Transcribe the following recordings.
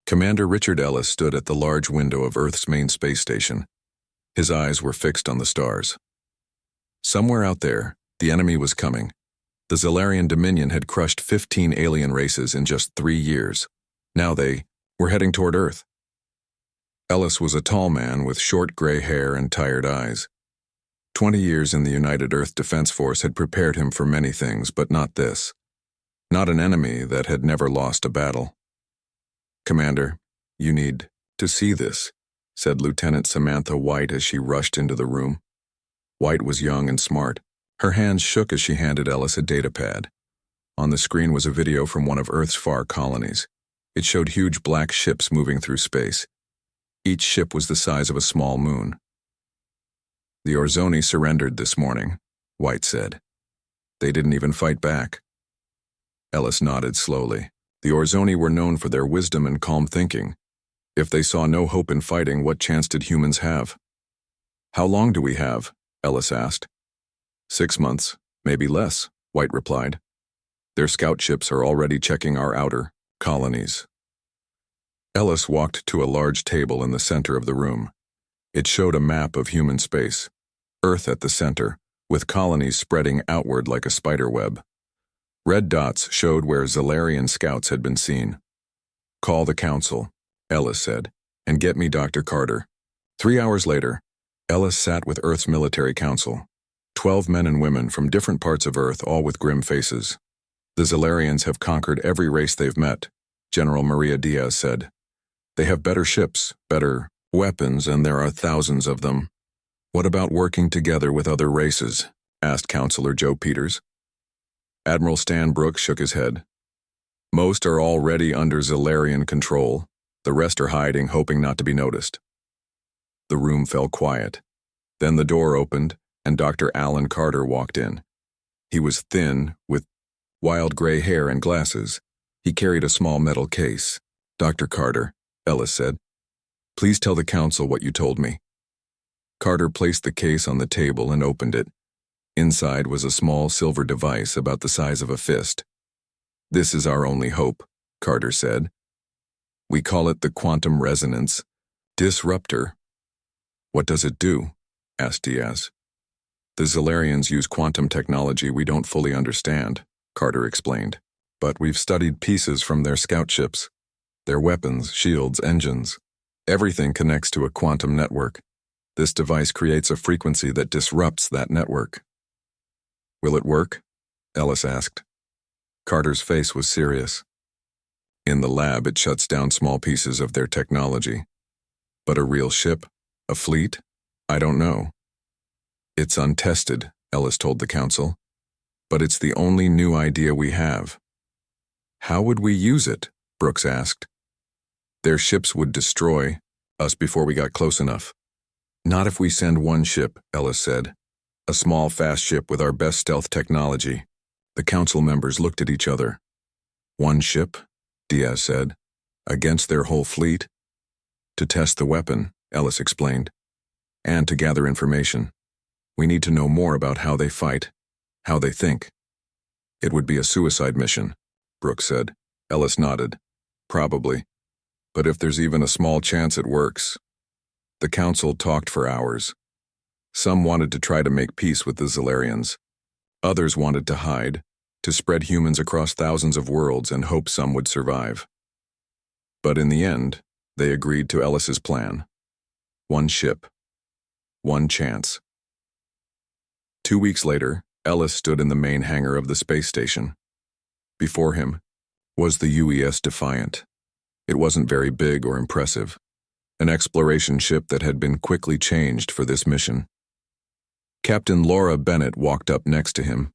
Commander Richard Ellis stood at the large window of Earth's main space station. His eyes were fixed on the stars. Somewhere out there, the enemy was coming. The Zalarian Dominion had crushed 15 alien races in just 3 years. Now they were heading toward Earth. Ellis was a tall man with short gray hair and tired eyes. 20 years in the United Earth Defense Force had prepared him for many things, but not this. Not an enemy that had never lost a battle. "Commander, you need to see this," said Lieutenant Samantha White as she rushed into the room. White was young and smart. Her hands shook as she handed Ellis a datapad. On the screen was a video from one of Earth's far colonies. It showed huge black ships moving through space. Each ship was the size of a small moon. "The Orzoni surrendered this morning," White said. "They didn't even fight back." Ellis nodded slowly. The Orzoni were known for their wisdom and calm thinking. If they saw no hope in fighting, what chance did humans have? "How long do we have?" Ellis asked. 6 months, maybe less," White replied. "Their scout ships are already checking our outer colonies." Ellis walked to a large table in the center of the room. It showed a map of human space, Earth at the center, with colonies spreading outward like a spider web. Red dots showed where Zalarian scouts had been seen. "Call the council," Ellis said, "and get me Dr. Carter." 3 hours later, Ellis sat with Earth's military council. 12 men and women from different parts of Earth, all with grim faces. "The Zalarians have conquered every race they've met," General Maria Diaz said. "They have better ships, better weapons, and there are thousands of them." "What about working together with other races?" asked Counselor Joe Peters. Admiral Stan Brooks shook his head. "Most are already under Zalarian control. The rest are hiding, hoping not to be noticed." The room fell quiet. Then the door opened, and Dr. Alan Carter walked in. He was thin, with wild gray hair and glasses. He carried a small metal case. "Dr. Carter," Ellis said, "please tell the council what you told me." Carter placed the case on the table and opened it. Inside was a small silver device about the size of a fist. "This is our only hope," Carter said. "We call it the quantum resonance disruptor." "What does it do?" asked Diaz. "The Zalarians use quantum technology we don't fully understand," Carter explained. "But we've studied pieces from their scout ships. Their weapons, shields, engines. Everything connects to a quantum network. This device creates a frequency that disrupts that network." "Will it work?" Ellis asked. Carter's face was serious. "In the lab, it shuts down small pieces of their technology. But a real ship? A fleet? I don't know." "It's untested," Ellis told the council. "But it's the only new idea we have." "How would we use it?" Brooks asked. "Their ships would destroy us before we got close enough." "Not if we send one ship," Ellis said. "A small, fast ship with our best stealth technology." The council members looked at each other. "One ship," Diaz said, "against their whole fleet?" "To test the weapon," Ellis explained, "and to gather information. We need to know more about how they fight, how they think." "It would be a suicide mission," Brooks said. Ellis nodded. "Probably. But if there's even a small chance it works." The council talked for hours. Some wanted to try to make peace with the Zalarians. Others wanted to hide, to spread humans across thousands of worlds and hope some would survive. But in the end, they agreed to Ellis's plan. One ship. One chance. 2 weeks later, Ellis stood in the main hangar of the space station. Before him was the UES Defiant. It wasn't very big or impressive. An exploration ship that had been quickly changed for this mission. Captain Laura Bennett walked up next to him.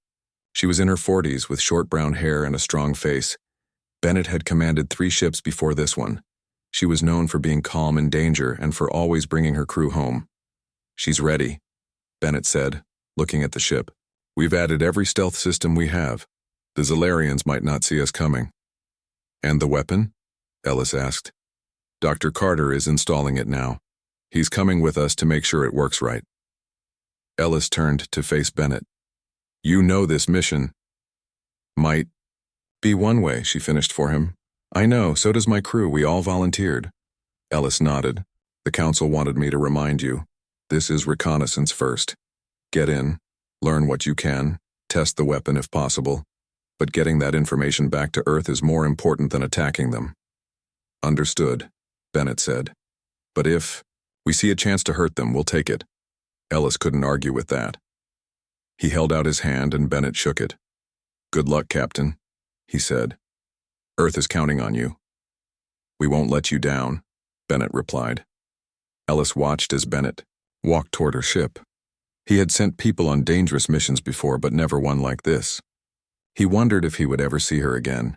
She was in her 40s with short brown hair and a strong face. Bennett had commanded 3 ships before this one. She was known for being calm in danger and for always bringing her crew home. "She's ready," Bennett said, looking at the ship. "We've added every stealth system we have. The Zalarians might not see us coming." "And the weapon?" Ellis asked. "Dr. Carter is installing it now. He's coming with us to make sure it works right." Ellis turned to face Bennett. "You know this mission might be one way," she finished for him. I know, so does my crew. We all volunteered. Ellis nodded. The council wanted me to remind you. This is reconnaissance first. Get in, learn what you can, test the weapon if possible. But getting that information back to Earth is more important than attacking them. Understood, Bennett said. But if we see a chance to hurt them, we'll take it. Ellis couldn't argue with that. He held out his hand and Bennett shook it. Good luck, Captain, he said. Earth is counting on you. We won't let you down, Bennett replied. Ellis watched as Bennett walked toward her ship. He had sent people on dangerous missions before, but never one like this. He wondered if he would ever see her again.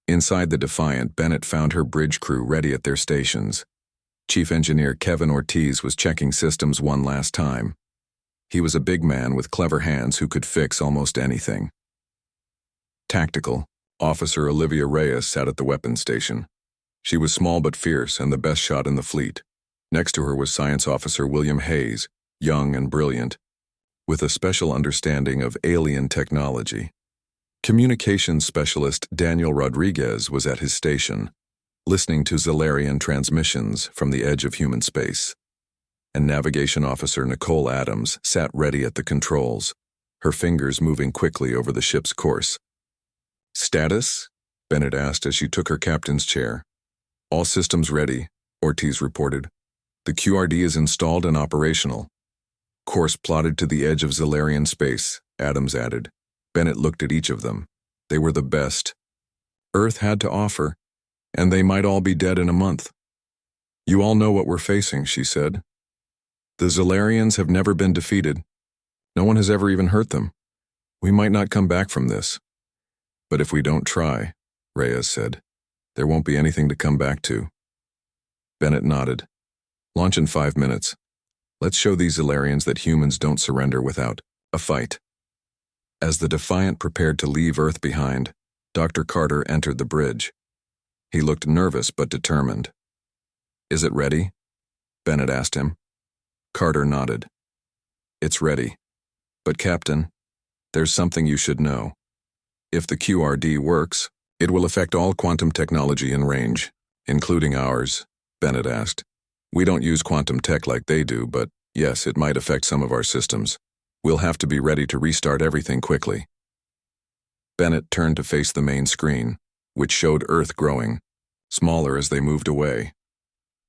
Inside the Defiant, Bennett found her bridge crew ready at their stations. Chief Engineer Kevin Ortiz was checking systems one last time. He was a big man with clever hands who could fix almost anything. Tactical, Officer Olivia Reyes sat at the weapons station. She was small but fierce and the best shot in the fleet. Next to her was Science Officer William Hayes, young and brilliant, with a special understanding of alien technology. Communications Specialist Daniel Rodriguez was at his station, listening to Zellarian transmissions from the edge of human space. And Navigation Officer Nicole Adams sat ready at the controls, her fingers moving quickly over the ship's course. Status? Bennett asked as she took her captain's chair. All systems ready, Ortiz reported. The QRD is installed and operational. Course plotted to the edge of Zellarian space, Adams added. Bennett looked at each of them. They were the best Earth had to offer, and they might all be dead in a month. You all know what we're facing, she said. The Zellarians have never been defeated. No one has ever even hurt them. We might not come back from this. But if we don't try, Reyes said, there won't be anything to come back to. Bennett nodded. Launch in 5 minutes. Let's show these Zellarians that humans don't surrender without a fight. As the Defiant prepared to leave Earth behind, Dr. Carter entered the bridge. He looked nervous but determined. Is it ready? Bennett asked him. Carter nodded. It's ready. But Captain, there's something you should know. If the QRD works, it will affect all quantum technology in range, including ours, Bennett asked. We don't use quantum tech like they do, but yes, it might affect some of our systems. We'll have to be ready to restart everything quickly. Bennett turned to face the main screen, which showed Earth growing, smaller as they moved away.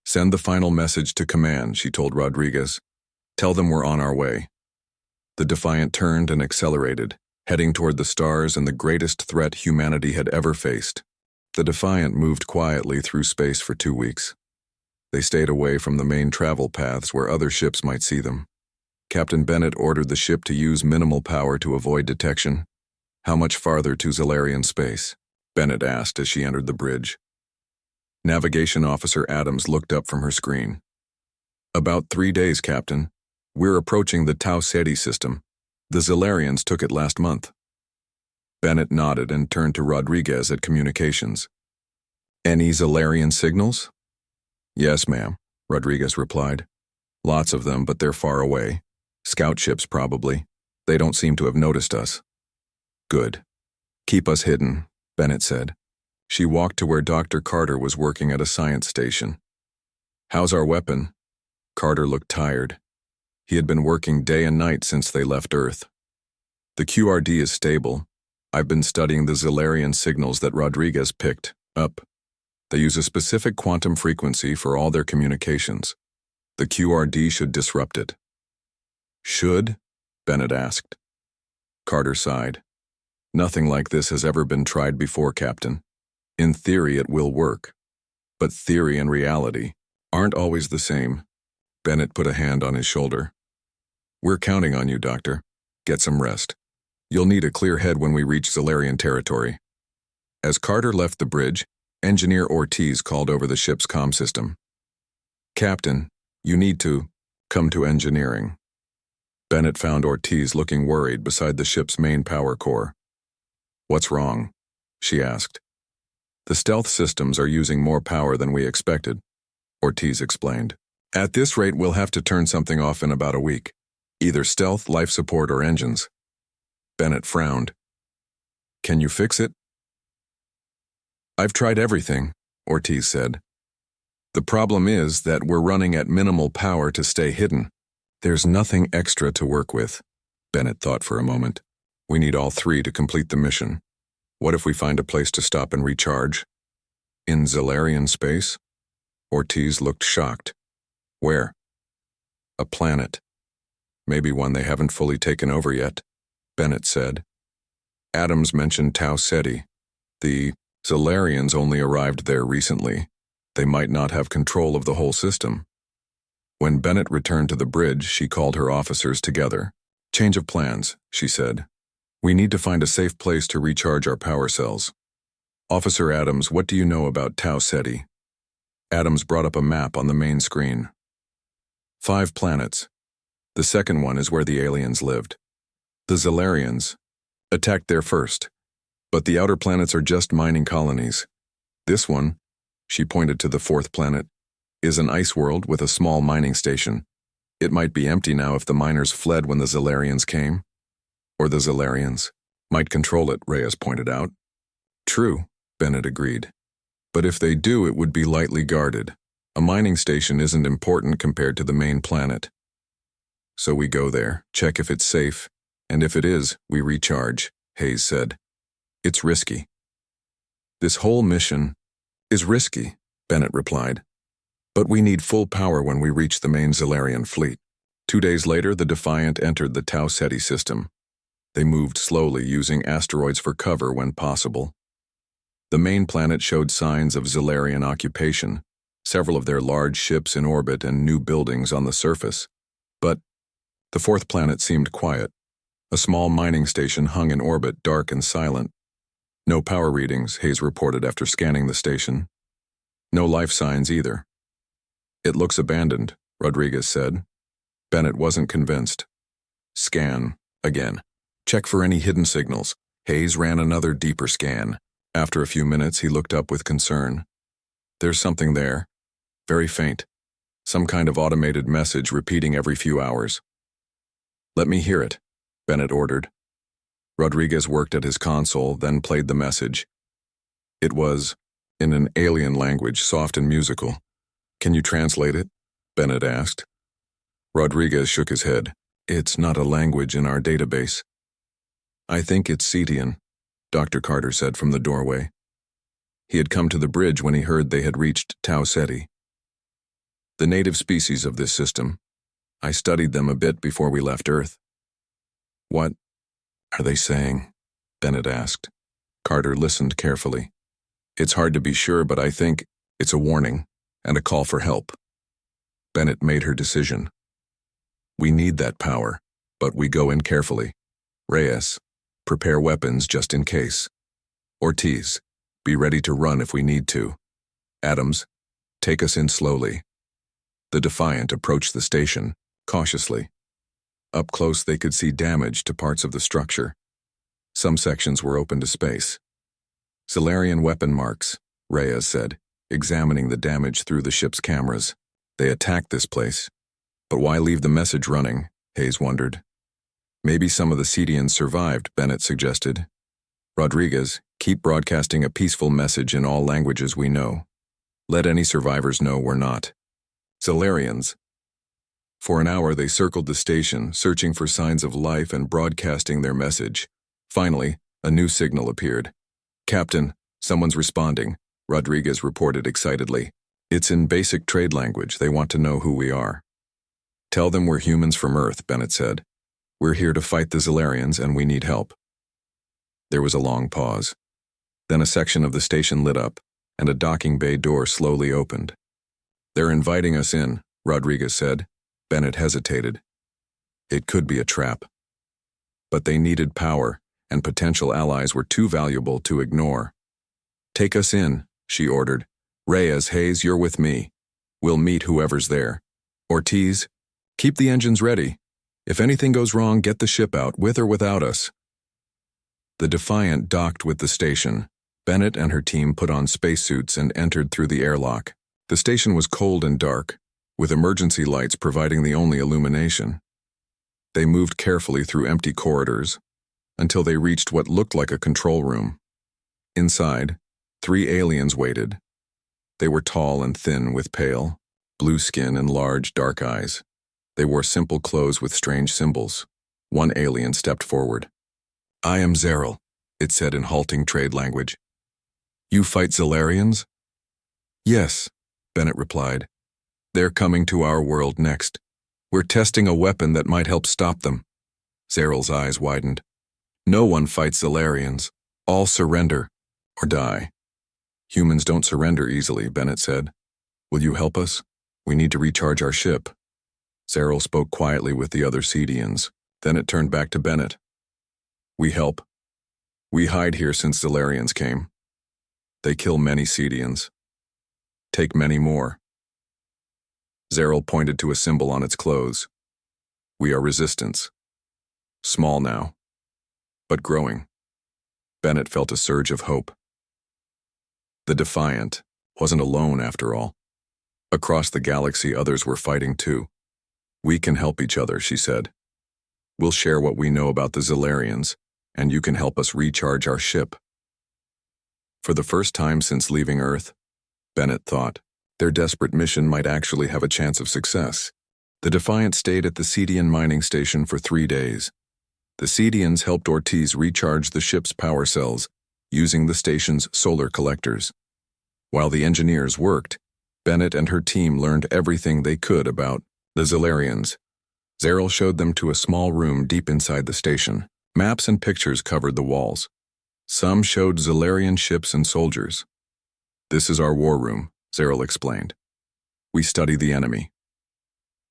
Send the final message to command, she told Rodriguez. Tell them we're on our way. The Defiant turned and accelerated, heading toward the stars and the greatest threat humanity had ever faced. The Defiant moved quietly through space for 2 weeks. They stayed away from the main travel paths where other ships might see them. Captain Bennett ordered the ship to use minimal power to avoid detection. How much farther to Zellarian space? Bennett asked as she entered the bridge. Navigation Officer Adams looked up from her screen. About 3 days, Captain. We're approaching the Tau Ceti system. The Zellarians took it last month. Bennett nodded and turned to Rodriguez at communications. Any Zellarian signals? Yes, ma'am, Rodriguez replied. Lots of them, but they're far away. Scout ships, probably. They don't seem to have noticed us. Good. Keep us hidden, Bennett said. She walked to where Dr. Carter was working at a science station. How's our weapon? Carter looked tired. He had been working day and night since they left Earth. The QRD is stable. I've been studying the Zellarian signals that Rodriguez picked up. They use a specific quantum frequency for all their communications. The QRD should disrupt it. Should? Bennett asked. Carter sighed. Nothing like this has ever been tried before, Captain. In theory, it will work. But theory and reality aren't always the same. Bennett put a hand on his shoulder. We're counting on you, Doctor. Get some rest. You'll need a clear head when we reach Zellarian territory. As Carter left the bridge, Engineer Ortiz called over the ship's comm system. Captain, you need to come to engineering. Bennett found Ortiz looking worried beside the ship's main power core. What's wrong? She asked. The stealth systems are using more power than we expected, Ortiz explained. At this rate, we'll have to turn something off in about a week. Either stealth, life support, or engines. Bennett frowned. Can you fix it? I've tried everything, Ortiz said. The problem is that we're running at minimal power to stay hidden. There's nothing extra to work with. Bennett thought for a moment. We need all three to complete the mission. What if we find a place to stop and recharge? In Zalarian space? Ortiz looked shocked. Where? A planet. Maybe one they haven't fully taken over yet, Bennett said. Adams mentioned Tau Ceti. The Zalarians only arrived there recently. They might not have control of the whole system. When Bennett returned to the bridge, she called her officers together. Change of plans, she said. We need to find a safe place to recharge our power cells. Officer Adams, what do you know about Tau Ceti? Adams brought up a map on the main screen. 5 planets. The second one is where the aliens lived. The Zalarians attacked there first, but the outer planets are just mining colonies. This one, she pointed to the 4th planet, is an ice world with a small mining station. It might be empty now if the miners fled when the Zalarians came. Or the Zalarians might control it, Reyes pointed out. True, Bennett agreed. But if they do, it would be lightly guarded. A mining station isn't important compared to the main planet. So we go there, check if it's safe, and if it is, we recharge, Hayes said. It's risky. This whole mission is risky, Bennett replied. But we need full power when we reach the main Zalarian fleet. 2 days later, the Defiant entered the Tau Ceti system. They moved slowly, using asteroids for cover when possible. The main planet showed signs of Zalarian occupation, several of their large ships in orbit and new buildings on the surface. But the 4th planet seemed quiet. A small mining station hung in orbit, dark and silent. No power readings, Hayes reported after scanning the station. No life signs either. It looks abandoned, Rodriguez said. Bennett wasn't convinced. Scan, again. Check for any hidden signals. Hayes ran another deeper scan. After a few minutes, he looked up with concern. There's something there. Very faint. Some kind of automated message repeating every few hours. Let me hear it, Bennett ordered. Rodriguez worked at his console, then played the message. It was in an alien language, soft and musical. Can you translate it? Bennett asked. Rodriguez shook his head. It's not a language in our database. I think it's Cetian, Dr. Carter said from the doorway. He had come to the bridge when he heard they had reached Tau Ceti. The native species of this system. I studied them a bit before we left Earth. What are they saying? Bennett asked. Carter listened carefully. It's hard to be sure, but I think it's a warning and a call for help. Bennett made her decision. We need that power, but we go in carefully. Reyes, prepare weapons just in case. Ortiz, be ready to run if we need to. Adams, take us in slowly. The Defiant approached the station, cautiously. Up close they could see damage to parts of the structure. Some sections were open to space. Zalarian weapon marks, Reyes said, examining the damage through the ship's cameras. They attacked this place. But why leave the message running? Hayes wondered. Maybe some of the Cetians survived, Bennett suggested. Rodriguez, keep broadcasting a peaceful message in all languages we know. Let any survivors know we're not Zalarians. For an hour they circled the station, searching for signs of life and broadcasting their message. Finally, a new signal appeared. Captain, someone's responding, Rodriguez reported excitedly. It's in basic trade language. They want to know who we are. Tell them we're humans from Earth, Bennett said. We're here to fight the Zalarians and we need help. There was a long pause. Then a section of the station lit up, and a docking bay door slowly opened. They're inviting us in, Rodriguez said. Bennett hesitated. It could be a trap. But they needed power, and potential allies were too valuable to ignore. Take us in, she ordered. Reyes, Hayes, you're with me. We'll meet whoever's there. Ortiz, keep the engines ready. If anything goes wrong, get the ship out, with or without us. The Defiant docked with the station. Bennett and her team put on spacesuits and entered through the airlock. The station was cold and dark, with emergency lights providing the only illumination. They moved carefully through empty corridors until they reached what looked like a control room. Inside, 3 aliens waited. They were tall and thin with pale, blue skin and large, dark eyes. They wore simple clothes with strange symbols. One alien stepped forward. "I am Zeryl," it said in halting trade language. "You fight Zellarians?" "Yes," Bennett replied. "They're coming to our world next. We're testing a weapon that might help stop them." Zeryl's eyes widened. "No one fights Zellarians. All surrender or die." "Humans don't surrender easily," Bennett said. "Will you help us? We need to recharge our ship." Zeryl spoke quietly with the other Cedians. Then it turned back to Bennett. "We help. We hide here since Zellarians came. They kill many Cedians. Take many more." Zeryl pointed to a symbol on its clothes. "We are resistance. Small now, but growing." Bennett felt a surge of hope. The Defiant wasn't alone after all. Across the galaxy, others were fighting too. "We can help each other," she said. "We'll share what we know about the Zellarians, and you can help us recharge our ship." For the first time since leaving Earth, Bennett thought, their desperate mission might actually have a chance of success. The Defiant stayed at the Cedian mining station for 3 days. The Cedians helped Ortiz recharge the ship's power cells using the station's solar collectors. While the engineers worked, Bennett and her team learned everything they could about the Zellarians. Zeryl showed them to a small room deep inside the station. Maps and pictures covered the walls. Some showed Zellarian ships and soldiers. "This is our war room," Zeryl explained. "We study the enemy."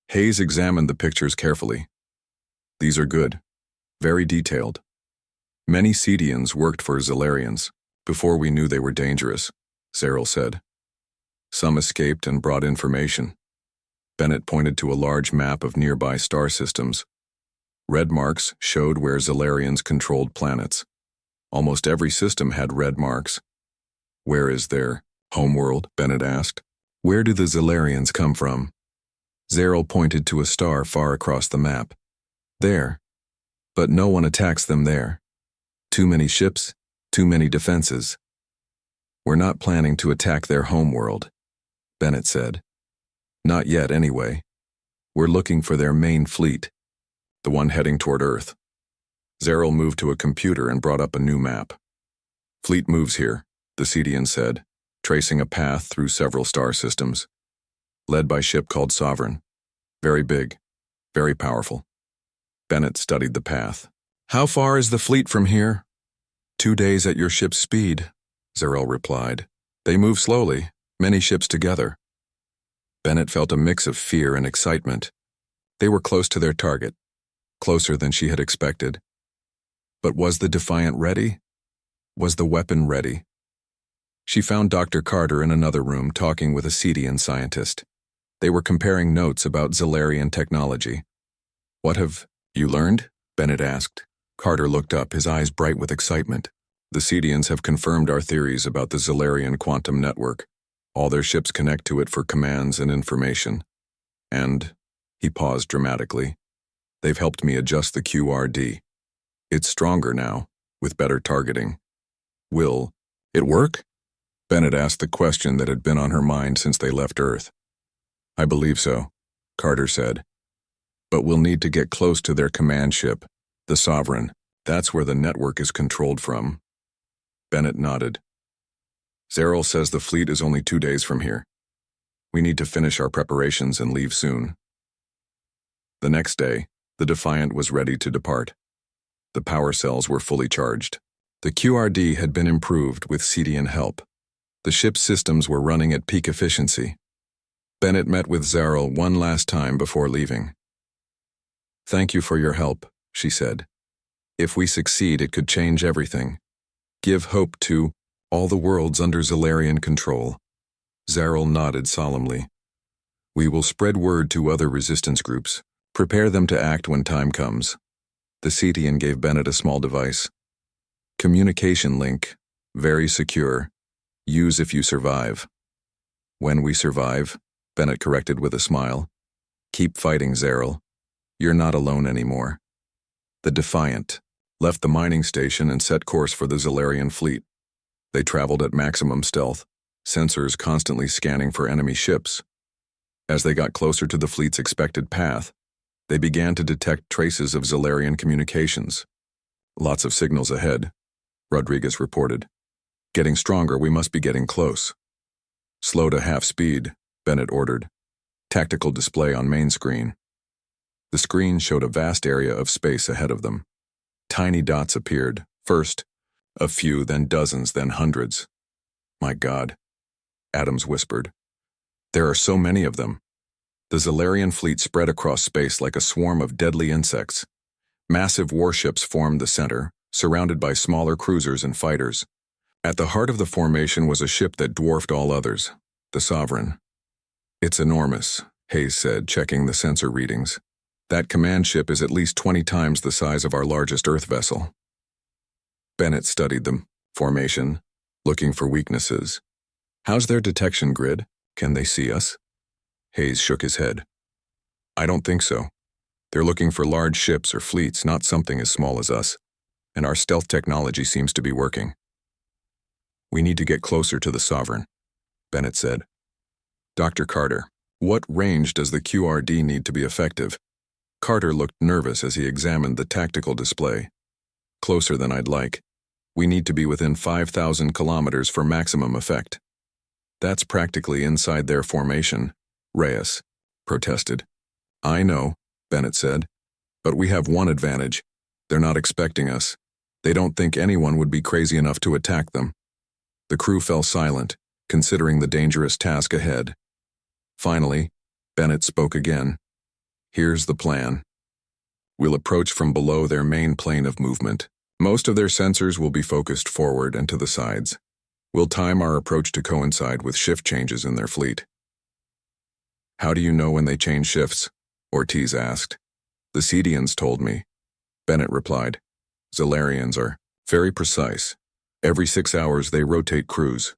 Hayes examined the pictures carefully. "These are good. Very detailed. Many Cedians worked for Zellarians before we knew they were dangerous," Zeryl said. "Some escaped and brought information." Bennett pointed to a large map of nearby star systems. Red marks showed where Zellarians controlled planets. Almost every system had red marks. "Where is their homeworld?" Bennett asked. "Where do the Zellarians come from?" Zeryl pointed to a star far across the map. "There. But no one attacks them there. Too many ships, too many defenses." "We're not planning to attack their homeworld," Bennett said. "Not yet, anyway. We're looking for their main fleet, the one heading toward Earth." Zeryl moved to a computer and brought up a new map. "Fleet moves here," the Cedian said, tracing a path through several star systems. "Led by ship called Sovereign. Very big, very powerful." Bennett studied the path. "How far is the fleet from here?" 2 days at your ship's speed," Zeryl replied. "They move slowly, many ships together." Bennett felt a mix of fear and excitement. They were close to their target, closer than she had expected. But was the Defiant ready? Was the weapon ready? She found Dr. Carter in another room talking with a Cedian scientist. They were comparing notes about Zellarian technology. "What have you learned?" Bennett asked. Carter looked up, his eyes bright with excitement. "The Cedians have confirmed our theories about the Zellarian quantum network. All their ships connect to it for commands and information. And," he paused dramatically, "they've helped me adjust the QRD. It's stronger now, with better targeting." "Will it work?" Bennett asked the question that had been on her mind since they left Earth. "I believe so," Carter said. "But we'll need to get close to their command ship, the Sovereign. That's where the network is controlled from." Bennett nodded. "Zeryl says the fleet is only 2 days from here. We need to finish our preparations and leave soon." The next day, the Defiant was ready to depart. The power cells were fully charged. The QRD had been improved with Cedian help. The ship's systems were running at peak efficiency. Bennett met with Zeryl one last time before leaving. "Thank you for your help," she said. "If we succeed, it could change everything. Give hope to all the worlds under Zellarian control." Zeryl nodded solemnly. "We will spread word to other resistance groups. Prepare them to act when time comes." The Cedian gave Bennett a small device. "Communication link. Very secure. Use if you survive." "When we survive," Bennett corrected with a smile. "Keep fighting, Zeryl. You're not alone anymore." The Defiant left the mining station and set course for the Zellarian fleet. They traveled at maximum stealth, sensors constantly scanning for enemy ships. As they got closer to the fleet's expected path, they began to detect traces of Zalarian communications. Lots of signals ahead, Rodriguez reported. Getting stronger, we must be getting close. Slow to half speed, Bennett ordered. Tactical display on main screen. The screen showed a vast area of space ahead of them. Tiny dots appeared, first a few, then dozens, then hundreds. My God, Adams whispered. There are so many of them. The Zalarian fleet spread across space like a swarm of deadly insects. Massive warships formed the center, surrounded by smaller cruisers and fighters. At the heart of the formation was a ship that dwarfed all others, the Sovereign. It's enormous, Hayes said, checking the sensor readings. That command ship is at least 20 times the size of our largest Earth vessel. Bennett studied the formation, looking for weaknesses. How's their detection grid? Can they see us? Hayes shook his head. I don't think so. They're looking for large ships or fleets, not something as small as us. And our stealth technology seems to be working. We need to get closer to the Sovereign, Bennett said. Dr. Carter, what range does the QRD need to be effective? Carter looked nervous as he examined the tactical display. Closer than I'd like. We need to be within 5,000 kilometers for maximum effect. That's practically inside their formation, Reyes protested. I know, Bennett said, but we have one advantage. They're not expecting us. They don't think anyone would be crazy enough to attack them. The crew fell silent, considering the dangerous task ahead. Finally, Bennett spoke again. Here's the plan. We'll approach from below their main plane of movement. Most of their sensors will be focused forward and to the sides. We'll time our approach to coincide with shift changes in their fleet. How do you know when they change shifts? Ortiz asked. The Cedians told me. Bennett replied. Zalarians are very precise. Every 6 hours they rotate crews.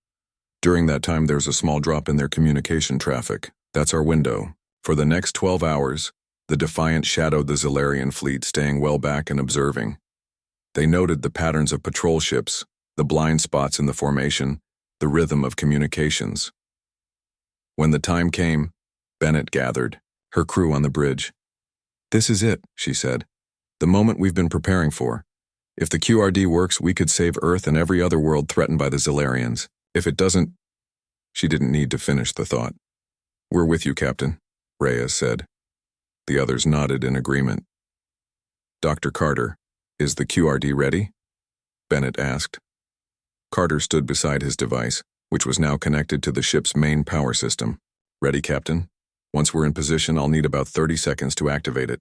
During that time there's a small drop in their communication traffic. That's our window. For the next 12 hours, the Defiant shadowed the Zalarian fleet, staying well back and observing. They noted the patterns of patrol ships, the blind spots in the formation, the rhythm of communications. When the time came, Bennett gathered her crew on the bridge. This is it, she said. The moment we've been preparing for. If the QRD works, we could save Earth and every other world threatened by the Zalarians. If it doesn't, she didn't need to finish the thought. We're with you, Captain, Reyes said. The others nodded in agreement. Dr. Carter, is the QRD ready? Bennett asked. Carter stood beside his device, which was now connected to the ship's main power system. Ready, Captain? Once we're in position, I'll need about 30 seconds to activate it.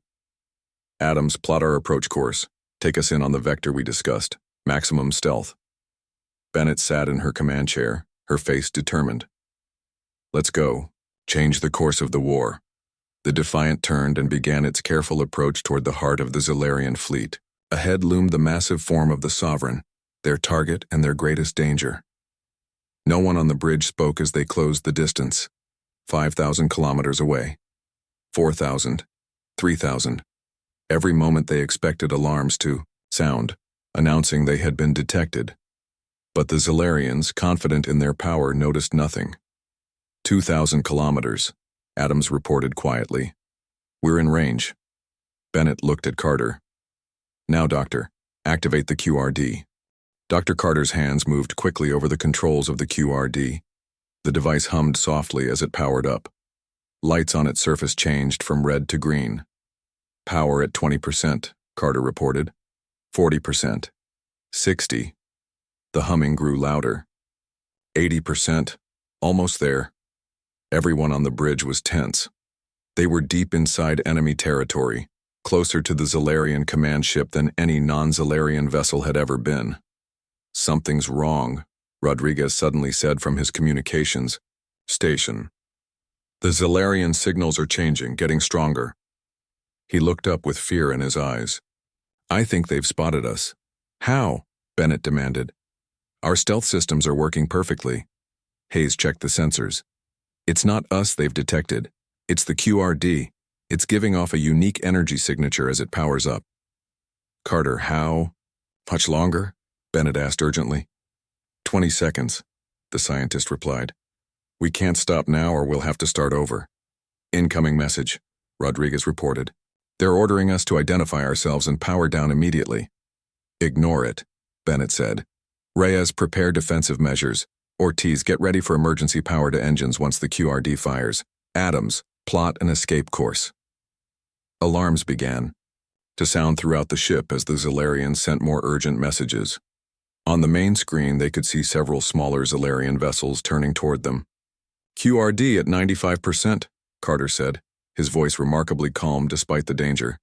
Adams, plot our approach course. Take us in on the vector we discussed. Maximum stealth. Bennett sat in her command chair, her face determined. Let's go. Change the course of the war. The Defiant turned and began its careful approach toward the heart of the Zalarian fleet. Ahead loomed the massive form of the Sovereign, their target and their greatest danger. No one on the bridge spoke as they closed the distance. 5,000 kilometers away. 4,000. 3,000. Every moment they expected alarms to sound, announcing they had been detected. But the Zalarians, confident in their power, noticed nothing. 2,000 kilometers, Adams reported quietly. We're in range. Bennett looked at Carter. Now, Doctor, activate the QRD. Dr. Carter's hands moved quickly over the controls of the QRD. The device hummed softly as it powered up. Lights on its surface changed from red to green. Power at 20%, Carter reported. 40%. 60%. The humming grew louder. 80%. Almost there. Everyone on the bridge was tense. They were deep inside enemy territory, closer to the Zalarian command ship than any non-Zalarian vessel had ever been. Something's wrong, Rodriguez suddenly said from his communications station. The Zalarian signals are changing, getting stronger. He looked up with fear in his eyes. I think they've spotted us. How? Bennett demanded. Our stealth systems are working perfectly. Hayes checked the sensors. It's not us they've detected. It's the QRD. It's giving off a unique energy signature as it powers up. Carter, how? Much longer? Bennett asked urgently. 20 seconds, the scientist replied. We can't stop now or we'll have to start over. Incoming message, Rodriguez reported. They're ordering us to identify ourselves and power down immediately. Ignore it, Bennett said. Reyes, prepare defensive measures. Ortiz, get ready for emergency power to engines once the QRD fires. Adams, plot an escape course. Alarms began to sound throughout the ship as the Zalarians sent more urgent messages. On the main screen, they could see several smaller Zalarian vessels turning toward them. QRD at 95%, Carter said, his voice remarkably calm despite the danger.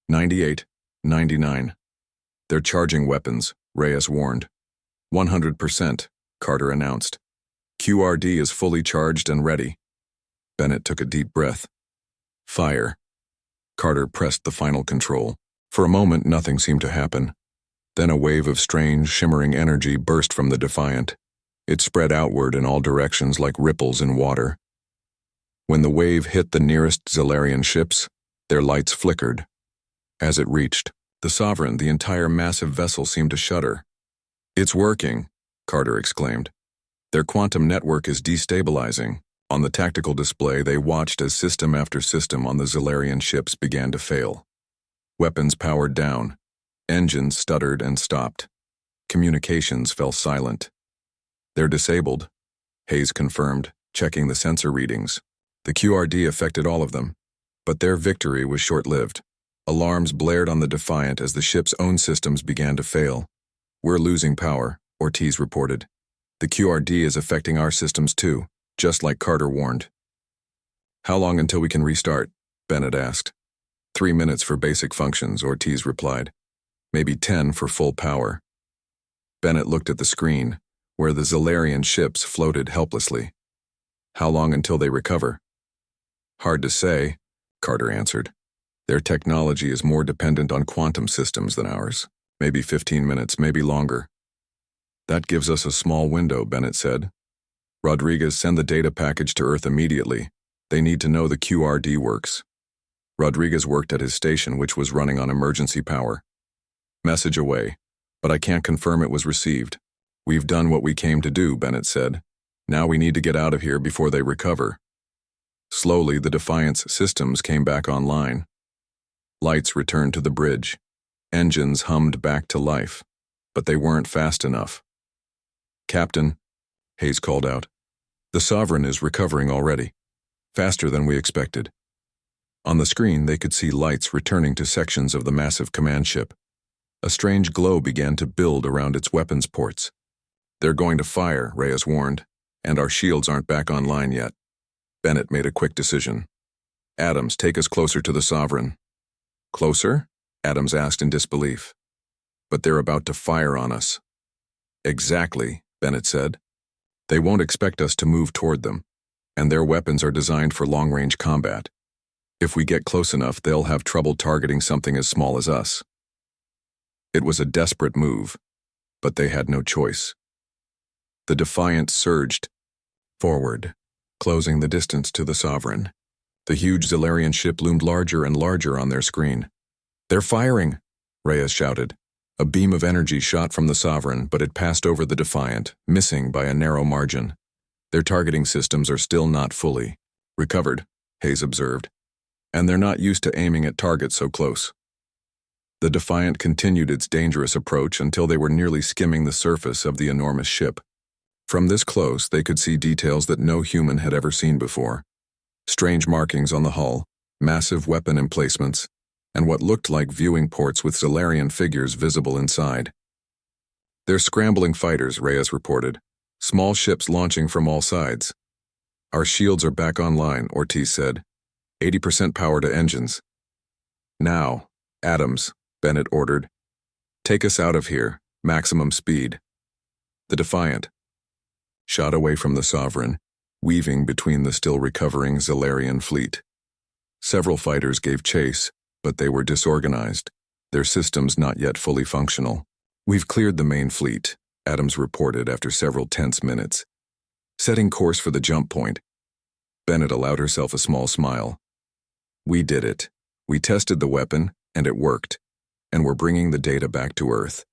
98, 99. They're charging weapons, Reyes warned. 100%, Carter announced. QRD is fully charged and ready. Bennett took a deep breath. Fire. Carter pressed the final control. For a moment, nothing seemed to happen. Then a wave of strange, shimmering energy burst from the Defiant. It spread outward in all directions like ripples in water. When the wave hit the nearest Zalarian ships, their lights flickered. As it reached the Sovereign, the entire massive vessel seemed to shudder. It's working, Carter exclaimed. Their quantum network is destabilizing. On the tactical display, they watched as system after system on the Zalarian ships began to fail. Weapons powered down. Engines stuttered and stopped. Communications fell silent. They're disabled, Hayes confirmed, checking the sensor readings. The QRD affected all of them, but their victory was short-lived. Alarms blared on the Defiant as the ship's own systems began to fail. We're losing power, Ortiz reported. The QRD is affecting our systems too, just like Carter warned. How long until we can restart? Bennett asked. 3 minutes for basic functions, Ortiz replied. Maybe 10 for full power. Bennett looked at the screen, where the Zalarian ships floated helplessly. How long until they recover? Hard to say, Carter answered. Their technology is more dependent on quantum systems than ours. Maybe 15 minutes, maybe longer. That gives us a small window, Bennett said. Rodriguez, send the data package to Earth immediately. They need to know the QRD works. Rodriguez worked at his station, which was running on emergency power. Message away, but I can't confirm it was received. We've done what we came to do, Bennett said. Now we need to get out of here before they recover. Slowly, the Defiant's systems came back online. Lights returned to the bridge. Engines hummed back to life, but they weren't fast enough. Captain, Hayes called out. The Sovereign is recovering already, faster than we expected. On the screen, they could see lights returning to sections of the massive command ship. A strange glow began to build around its weapons ports. They're going to fire, Reyes warned, and our shields aren't back online yet. Bennett made a quick decision. Adams, take us closer to the Sovereign. Closer? Adams asked in disbelief. But they're about to fire on us. Exactly, Bennett said. They won't expect us to move toward them, and their weapons are designed for long-range combat. If we get close enough, they'll have trouble targeting something as small as us. It was a desperate move, but they had no choice. The Defiant surged forward, closing the distance to the Sovereign. The huge Zalarian ship loomed larger and larger on their screen. They're firing, Reyes shouted. A beam of energy shot from the Sovereign, but it passed over the Defiant, missing by a narrow margin. Their targeting systems are still not fully recovered, Hayes observed, and they're not used to aiming at targets so close. The Defiant continued its dangerous approach until they were nearly skimming the surface of the enormous ship. From this close, they could see details that no human had ever seen before. Strange markings on the hull, massive weapon emplacements, and what looked like viewing ports with Zalarian figures visible inside. They're scrambling fighters, Reyes reported. Small ships launching from all sides. Our shields are back online, Ortiz said. 80% power to engines. Now, Adams, Bennett ordered. Take us out of here, maximum speed. The Defiant shot away from the Sovereign, weaving between the still recovering Zalarian fleet. Several fighters gave chase, but they were disorganized, their systems not yet fully functional. We've cleared the main fleet, Adams reported after several tense minutes. Setting course for the jump point. Bennett allowed herself a small smile. We did it. We tested the weapon, and it worked. And we're bringing the data back to Earth.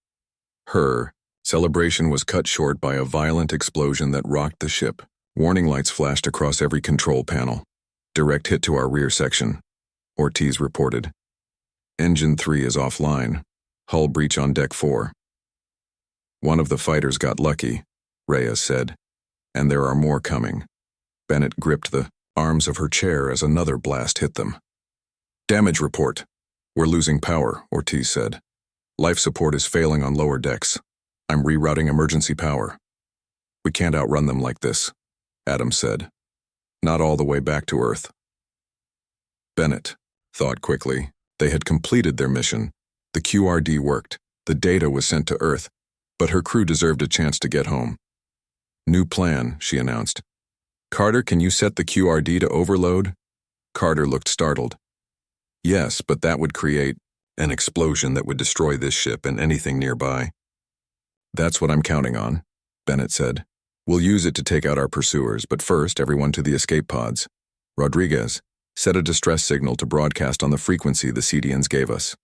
Her, Celebration was cut short by a violent explosion that rocked the ship. Warning lights flashed across every control panel. Direct hit to our rear section, Ortiz reported. Engine 3 is offline. Hull breach on deck 4. One of the fighters got lucky, Reyes said, and there are more coming. Bennett gripped the arms of her chair as another blast hit them. Damage report. We're losing power, Ortiz said. Life support is failing on lower decks. I'm rerouting emergency power. We can't outrun them like this, Adam said. Not all the way back to Earth. Bennett thought quickly. They had completed their mission. The QRD worked. The data was sent to Earth, but her crew deserved a chance to get home. New plan, she announced. Carter, can you set the QRD to overload? Carter looked startled. Yes, but that would create an explosion that would destroy this ship and anything nearby. That's what I'm counting on, Bennett said. We'll use it to take out our pursuers, but first, everyone to the escape pods. Rodriguez, set a distress signal to broadcast on the frequency the CDNs gave us.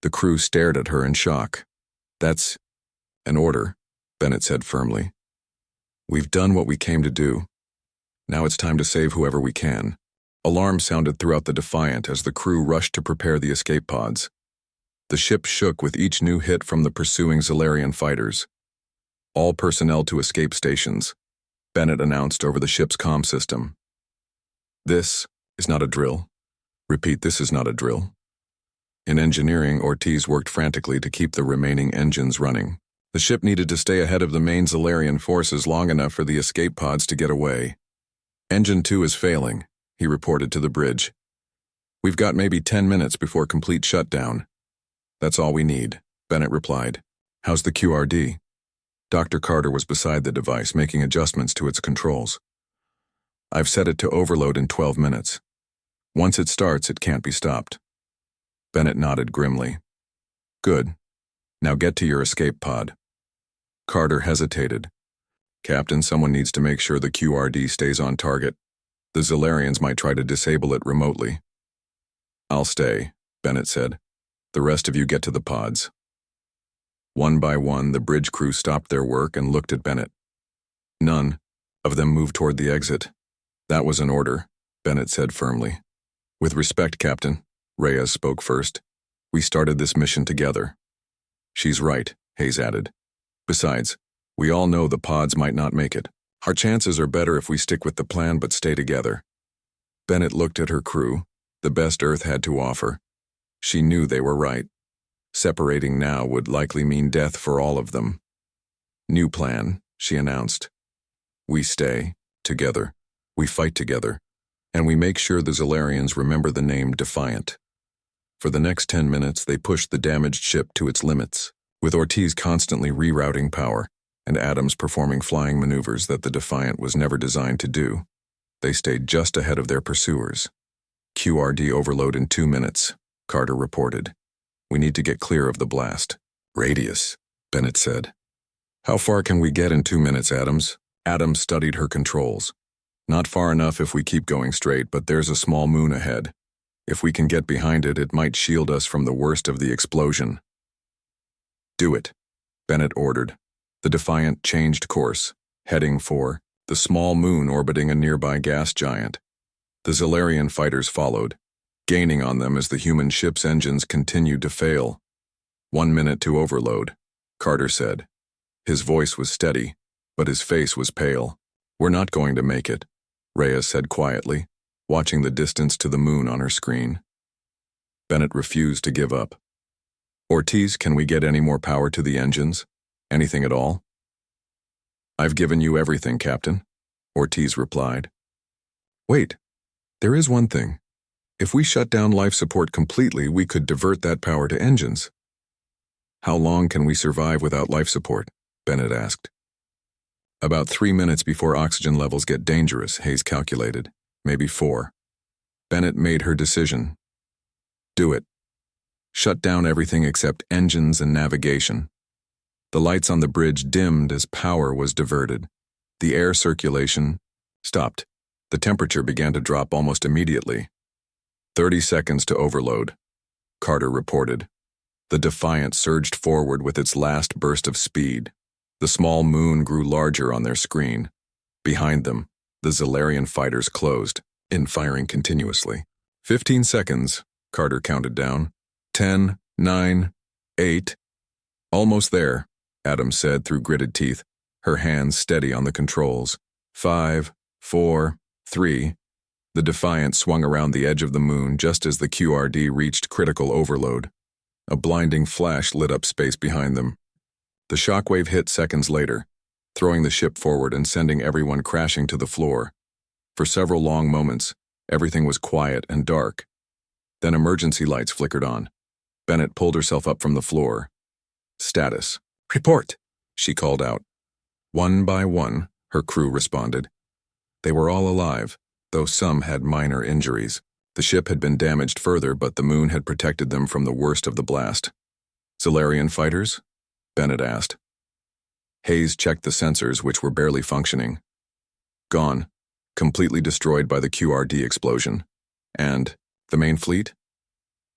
The crew stared at her in shock. That's an order, Bennett said firmly. We've done what we came to do. Now it's time to save whoever we can. Alarms sounded throughout the Defiant as the crew rushed to prepare the escape pods. The ship shook with each new hit from the pursuing Zalarian fighters. All personnel to escape stations, Bennett announced over the ship's comm system. This is not a drill. Repeat, this is not a drill. In engineering, Ortiz worked frantically to keep the remaining engines running. The ship needed to stay ahead of the main Zalarian forces long enough for the escape pods to get away. Engine 2 is failing, he reported to the bridge. We've got maybe 10 minutes before complete shutdown. That's all we need, Bennett replied. How's the QRD? Dr. Carter was beside the device, making adjustments to its controls. I've set it to overload in 12 minutes. Once it starts, it can't be stopped. Bennett nodded grimly. Good. Now get to your escape pod. Carter hesitated. Captain, someone needs to make sure the QRD stays on target. The Zalarians might try to disable it remotely. I'll stay, Bennett said. The rest of you get to the pods. One by one, the bridge crew stopped their work and looked at Bennett. None of them moved toward the exit. That was an order, Bennett said firmly. With respect, Captain, Reyes spoke first. We started this mission together. She's right, Hayes added. Besides, we all know the pods might not make it. Our chances are better if we stick with the plan but stay together. Bennett looked at her crew, the best Earth had to offer. She knew they were right. Separating now would likely mean death for all of them. New plan, she announced. We stay together. We fight together. And we make sure the Zalarians remember the name Defiant. For the next 10 minutes, they pushed the damaged ship to its limits, with Ortiz constantly rerouting power and Adams performing flying maneuvers that the Defiant was never designed to do. They stayed just ahead of their pursuers. QRD overload in 2 minutes, Carter reported. We need to get clear of the blast. Radius, Bennett said. How far can we get in 2 minutes, Adams? Adams studied her controls. Not far enough if we keep going straight, but there's a small moon ahead. If we can get behind it, it might shield us from the worst of the explosion. Do it, Bennett ordered. The Defiant changed course, heading for the small moon orbiting a nearby gas giant. The Zalarian fighters followed, gaining on them as the human ship's engines continued to fail. 1 minute to overload, Carter said. His voice was steady, but his face was pale. We're not going to make it, Reyes said quietly, watching the distance to the moon on her screen. Bennett refused to give up. Ortiz, can we get any more power to the engines? Anything at all? I've given you everything, Captain, Ortiz replied. Wait, there is one thing. If we shut down life support completely, we could divert that power to engines. How long can we survive without life support? Bennett asked. About 3 minutes before oxygen levels get dangerous, Hayes calculated. Maybe 4. Bennett made her decision. Do it. Shut down everything except engines and navigation. The lights on the bridge dimmed as power was diverted. The air circulation stopped. The temperature began to drop almost immediately. 30 seconds to overload, Carter reported. The Defiant surged forward with its last burst of speed. The small moon grew larger on their screen. Behind them, the Zalarian fighters closed, in firing continuously. 15 seconds, Carter counted down. 10, 9, 8. Almost there, Adams said through gritted teeth, her hands steady on the controls. 5, 4, 3. The Defiant swung around the edge of the moon just as the QRD reached critical overload. A blinding flash lit up space behind them. The shockwave hit seconds later, throwing the ship forward and sending everyone crashing to the floor. For several long moments, everything was quiet and dark. Then emergency lights flickered on. Bennett pulled herself up from the floor. Status. Report, she called out. One by one, her crew responded. They were all alive, though some had minor injuries. The ship had been damaged further, but the moon had protected them from the worst of the blast. Zalarian fighters? Bennett asked. Hayes checked the sensors, which were barely functioning. Gone, completely destroyed by the QRD explosion. And the main fleet?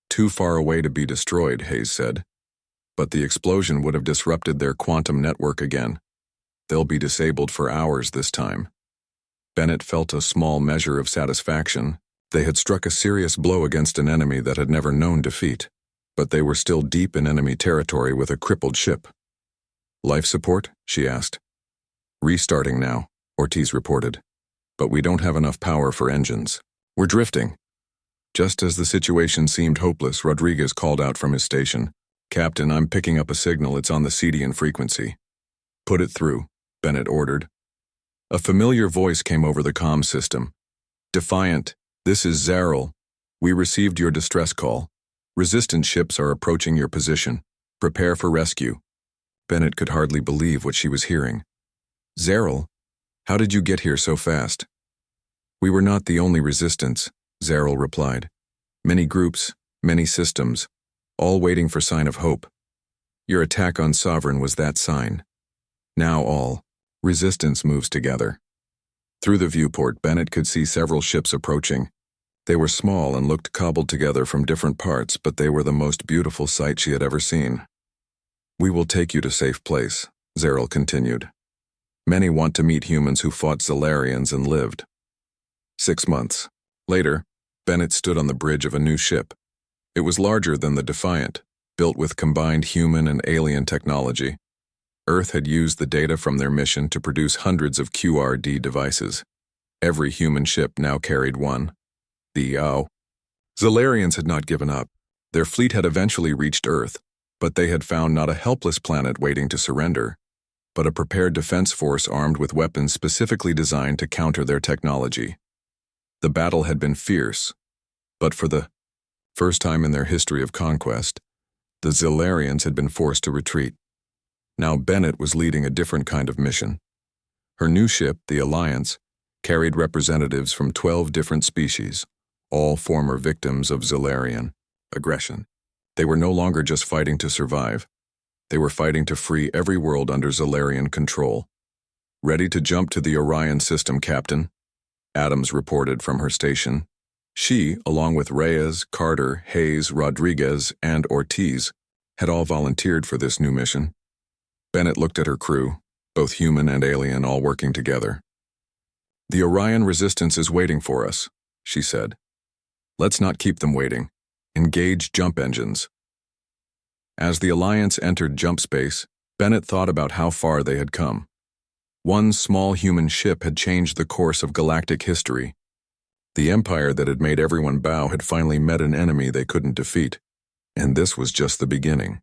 Too far away to be destroyed, Hayes said. But the explosion would have disrupted their quantum network again. They'll be disabled for hours this time. Bennett felt a small measure of satisfaction. They had struck a serious blow against an enemy that had never known defeat, but they were still deep in enemy territory with a crippled ship. Life support? She asked. Restarting now, Ortiz reported. But we don't have enough power for engines. We're drifting. Just as the situation seemed hopeless, Rodriguez called out from his station. Captain, I'm picking up a signal. It's on the CDN frequency. Put it through, Bennett ordered. A familiar voice came over the comm system. Defiant, this is Zarel. We received your distress call. Resistance ships are approaching your position. Prepare for rescue. Bennett could hardly believe what she was hearing. Zarel, how did you get here so fast? We were not the only resistance, Zarel replied. Many groups, many systems, all waiting for sign of hope. Your attack on Sovereign was that sign. Now all resistance moves together. Through the viewport, Bennett could see several ships approaching. They were small and looked cobbled together from different parts, but they were the most beautiful sight she had ever seen. We will take you to safe place, Zarel continued. Many want to meet humans who fought Zalarians and lived. 6 months later, Bennett stood on the bridge of a new ship. It was larger than the Defiant, built with combined human and alien technology. Earth had used the data from their mission to produce hundreds of QRD devices. Every human ship now carried one. The Zalarians had not given up. Their fleet had eventually reached Earth, but they had found not a helpless planet waiting to surrender, but a prepared defense force armed with weapons specifically designed to counter their technology. The battle had been fierce, but for the first time in their history of conquest, the Zalarians had been forced to retreat. Now Bennett was leading a different kind of mission. Her new ship, the Alliance, carried representatives from 12 different species, all former victims of Zalarian aggression. They were no longer just fighting to survive. They were fighting to free every world under Zalarian control. Ready to jump to the Orion system, Captain, Adams reported from her station. She, along with Reyes, Carter, Hayes, Rodriguez, and Ortiz, had all volunteered for this new mission. Bennett looked at her crew, both human and alien, all working together. The Orion resistance is waiting for us, she said. Let's not keep them waiting. Engage jump engines. As the Alliance entered jump space, Bennett thought about how far they had come. One small human ship had changed the course of galactic history. The empire that had made everyone bow had finally met an enemy they couldn't defeat, and this was just the beginning.